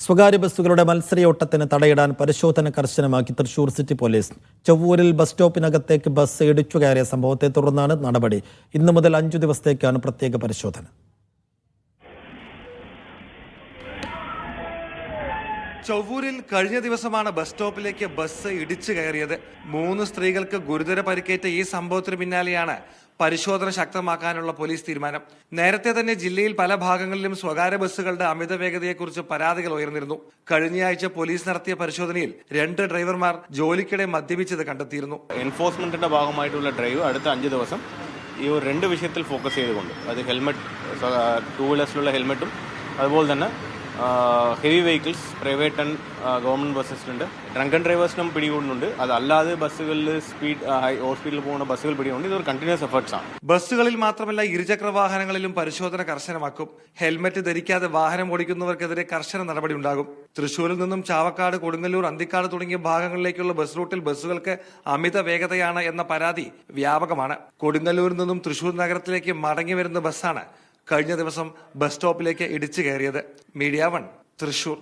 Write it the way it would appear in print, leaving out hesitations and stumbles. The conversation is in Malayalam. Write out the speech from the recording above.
സ്വകാര്യ ബസ്സുകളുടെ മത്സരയോട്ടത്തിന് തടയിടാൻ പരിശോധന കർശനമാക്കി തൃശൂർ സിറ്റി പോലീസ്. ചൊവ്വൂരിൽ ബസ് സ്റ്റോപ്പിനകത്തേക്ക് ബസ് ഇടിച്ചു കയറിയ സംഭവത്തെ തുടർന്നാണ് നടപടി. ഇന്നു മുതൽ 5 ദിവസത്തേക്കാണ് പ്രത്യേക പരിശോധന. ചൊവ്വൂരിൽ കഴിഞ്ഞ ദിവസമാണ് ബസ് സ്റ്റോപ്പിലേക്ക് ബസ് ഇടിച്ചു കയറിയത്. 3 സ്ത്രീകൾക്ക് ഗുരുതര പരിക്കേറ്റ ഈ സംഭവത്തിന് പിന്നാലെയാണ് പരിശോധന ശക്തമാക്കാനുള്ള പോലീസ് തീരുമാനം. നേരത്തെ തന്നെ ജില്ലയിൽ പല ഭാഗങ്ങളിലും സ്വകാര്യ ബസ്സുകളുടെ അമിത വേഗതയെക്കുറിച്ച് പരാതികൾ ഉയർന്നിരുന്നു. കഴിഞ്ഞയാഴ്ച പോലീസ് നടത്തിയ പരിശോധനയിൽ 2 ഡ്രൈവർമാർ ജോലിക്കിടെ മദ്യപിച്ചത് കണ്ടെത്തിയിരുന്നു. എൻഫോഴ്സ്മെന്റിന്റെ ഭാഗമായിട്ടുള്ള ഡ്രൈവ് അടുത്ത 5 ദിവസം ഈ 2 വിഷയത്തിൽ ഫോക്കസ് ചെയ്തുകൊണ്ട്, അത് ഹെൽമെറ്റ്, 2 വീലേഴ്സിലുള്ള ഹെൽമെറ്റും അതുപോലെ തന്നെ heavy vehicles, private and government ബസ്സസിലുണ്ട്. ഡ്രങ്കൻ ഡ്രൈവേഴ്സിനും പിടികൂടുന്നുണ്ട്. അതല്ലാതെ ബസ്സുകളിൽ ഓവർ സ്പീഡിൽ പോകുന്ന ബസ്സുകൾ പിടികൂടുന്നുണ്ട്. ഇതൊരു കണ്ടിന്യൂസ് എഫേർട്സ് ആണ്. ബസ്സുകളിൽ മാത്രമല്ല, ഇരുചക്ര വാഹനങ്ങളിലും പരിശോധന കർശനമാക്കും. ഹെൽമെറ്റ് ധരിക്കാതെ വാഹനം ഓടിക്കുന്നവർക്കെതിരെ കർശന നടപടി ഉണ്ടാകും. തൃശൂരിൽ നിന്നും ചാവക്കാട്, കൊടുങ്ങല്ലൂർ, അന്തിക്കാട് തുടങ്ങിയ ഭാഗങ്ങളിലേക്കുള്ള ബസ് റൂട്ടിൽ ബസ്സുകൾക്ക് അമിത വേഗതയാണ് എന്ന പരാതി വ്യാപകമാണ്. കൊടുങ്ങല്ലൂരിൽ നിന്നും തൃശൂർ നഗരത്തിലേക്ക് മടങ്ങി വരുന്ന ബസ്സാണ് കഴിഞ്ഞ ദിവസം ബസ് സ്റ്റോപ്പിലേക്ക് ഇടിച്ചു കയറിയത്. മീഡിയ 1 തൃശൂർ.